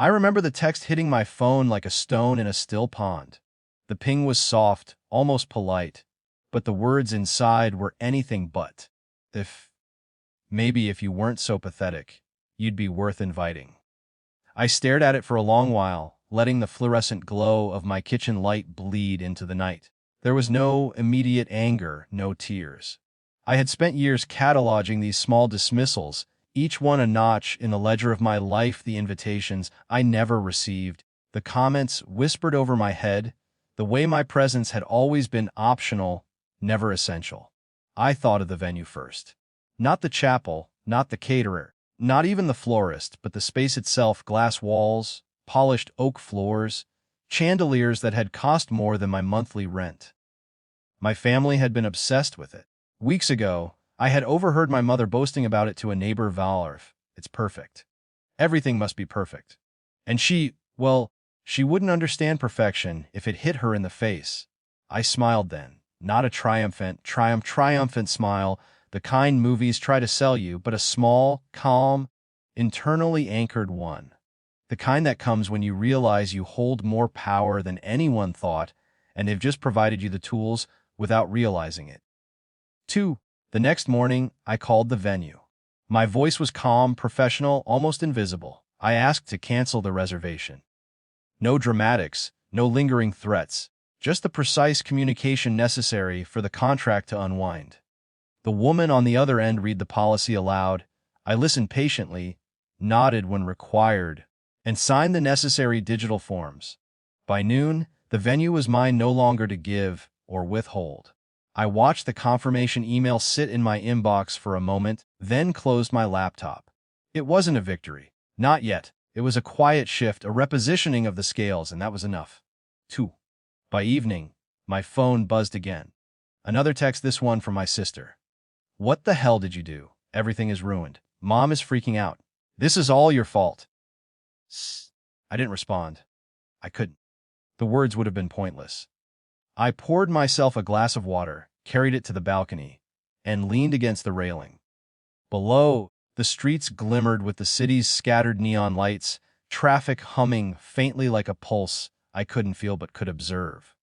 I remember the text hitting my phone like a stone in a still pond. The ping was soft, almost polite, but the words inside were anything but. Maybe if you weren't so pathetic, you'd be worth inviting. I stared at it for a long while, letting the fluorescent glow of my kitchen light bleed into the night. There was no immediate anger, no tears. I had spent years cataloging these small dismissals, each one a notch in the ledger of my life, the invitations I never received, the comments whispered over my head, the way my presence had always been optional, never essential. I thought of the venue first. Not the chapel, not the caterer, not even the florist, but the space itself: glass walls, polished oak floors, chandeliers that had cost more than my monthly rent. My family had been obsessed with it. Weeks ago, I had overheard my mother boasting about it to a neighbor. Valorf, it's perfect. Everything must be perfect. And she wouldn't understand perfection if it hit her in the face. I smiled then, not a triumphant smile, the kind movies try to sell you, but a small, calm, internally anchored one. The kind that comes when you realize you hold more power than anyone thought, and they've just provided you the tools without realizing it. 2. The next morning, I called the venue. My voice was calm, professional, almost invisible. I asked to cancel the reservation. No dramatics, no lingering threats, just the precise communication necessary for the contract to unwind. The woman on the other end read the policy aloud. I listened patiently, nodded when required, and signed the necessary digital forms. By noon, the venue was mine, no longer to give or withhold. I watched the confirmation email sit in my inbox for a moment, then closed my laptop. It wasn't a victory. Not yet. It was a quiet shift, a repositioning of the scales, and that was enough. 2. By evening, my phone buzzed again. Another text, this one from my sister. "What the hell did you do? Everything is ruined. Mom is freaking out. This is all your fault." I didn't respond. I couldn't. The words would have been pointless. I poured myself a glass of water, carried it to the balcony, and leaned against the railing. Below, the streets glimmered with the city's scattered neon lights, traffic humming faintly like a pulse I couldn't feel but could observe.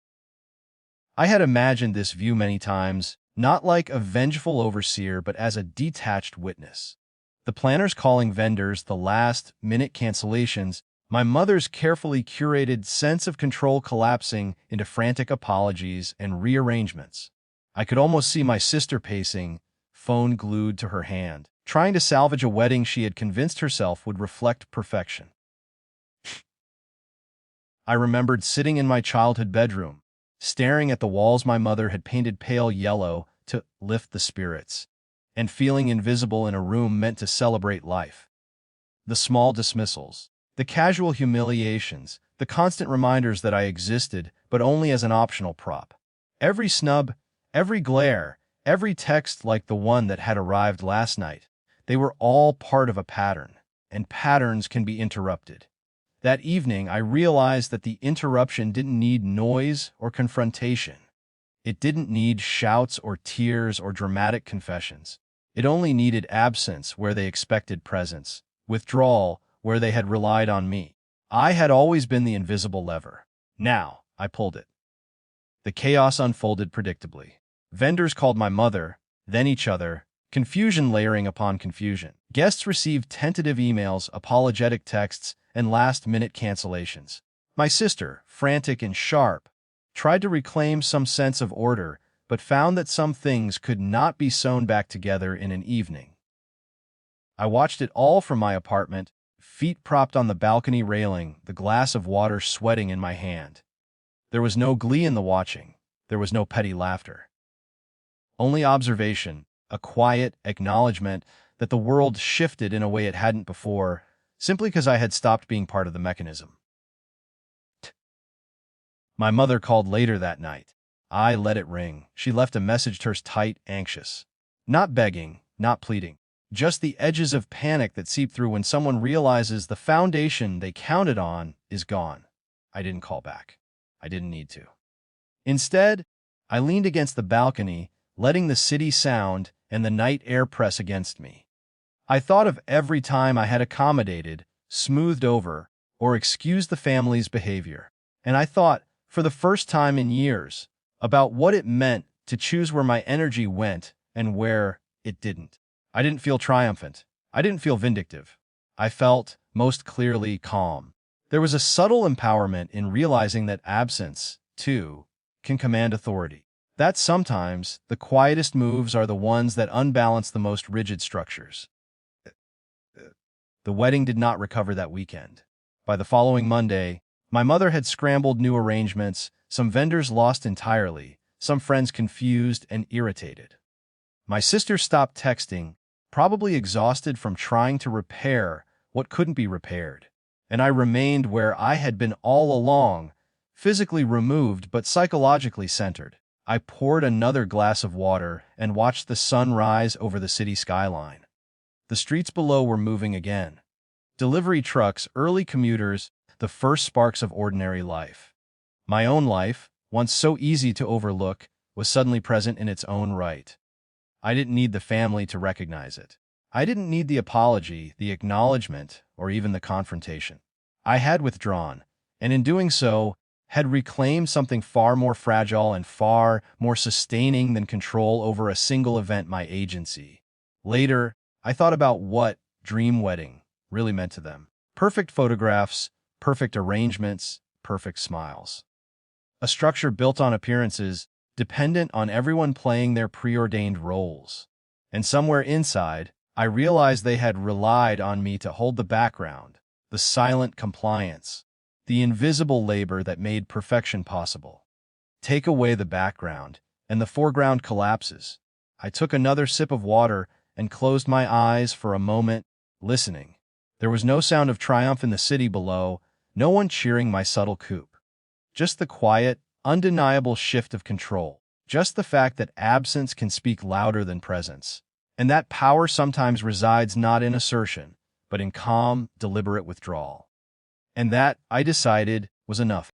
I had imagined this view many times, not like a vengeful overseer but as a detached witness. The planners calling vendors, the last-minute cancellations, my mother's carefully curated sense of control collapsing into frantic apologies and rearrangements. I could almost see my sister pacing, phone glued to her hand, trying to salvage a wedding she had convinced herself would reflect perfection. I remembered sitting in my childhood bedroom, staring at the walls my mother had painted pale yellow to lift the spirits, and feeling invisible in a room meant to celebrate life. The small dismissals, the casual humiliations, the constant reminders that I existed, but only as an optional prop. Every snub, every glare, every text like the one that had arrived last night, they were all part of a pattern, and patterns can be interrupted. That evening, I realized that the interruption didn't need noise or confrontation. It didn't need shouts or tears or dramatic confessions. It only needed absence where they expected presence, withdrawal where they had relied on me. I had always been the invisible lever. Now, I pulled it. The chaos unfolded predictably. Vendors called my mother, then each other, confusion layering upon confusion. Guests received tentative emails, apologetic texts, and last-minute cancellations. My sister, frantic and sharp, tried to reclaim some sense of order, but found that some things could not be sewn back together in an evening. I watched it all from my apartment, feet propped on the balcony railing, the glass of water sweating in my hand. There was no glee in the watching. There was no petty laughter. Only observation, a quiet acknowledgement that the world shifted in a way it hadn't before, simply because I had stopped being part of the mechanism. My mother called later that night. I let it ring. She left a message, hers tight, anxious. Not begging, not pleading. Just the edges of panic that seep through when someone realizes the foundation they counted on is gone. I didn't call back. I didn't need to. Instead, I leaned against the balcony, letting the city sound and the night air press against me. I thought of every time I had accommodated, smoothed over, or excuse the family's behavior. And I thought, for the first time in years, about what it meant to choose where my energy went and where it didn't. I didn't feel triumphant. I didn't feel vindictive. I felt, most clearly, calm. There was a subtle empowerment in realizing that absence, too, can command authority. That sometimes the quietest moves are the ones that unbalance the most rigid structures. The wedding did not recover that weekend. By the following Monday, my mother had scrambled new arrangements, some vendors lost entirely, some friends confused and irritated. My sister stopped texting, probably exhausted from trying to repair what couldn't be repaired. And I remained where I had been all along, physically removed but psychologically centered. I poured another glass of water and watched the sun rise over the city skyline. The streets below were moving again. Delivery trucks, early commuters, the first sparks of ordinary life. My own life, once so easy to overlook, was suddenly present in its own right. I didn't need the family to recognize it. I didn't need the apology, the acknowledgement, or even the confrontation. I had withdrawn, and in doing so, had reclaimed something far more fragile and far more sustaining than control over a single event, my agency. Later, I thought about what dream wedding really meant to them. Perfect photographs, perfect arrangements, perfect smiles. A structure built on appearances, dependent on everyone playing their preordained roles. And somewhere inside, I realized they had relied on me to hold the background, the silent compliance, the invisible labor that made perfection possible. Take away the background, and the foreground collapses. I took another sip of water and closed my eyes for a moment, listening. There was no sound of triumph in the city below, no one cheering my subtle coup. Just the quiet, undeniable shift of control. Just the fact that absence can speak louder than presence. And that power sometimes resides not in assertion, but in calm, deliberate withdrawal. And that, I decided, was enough.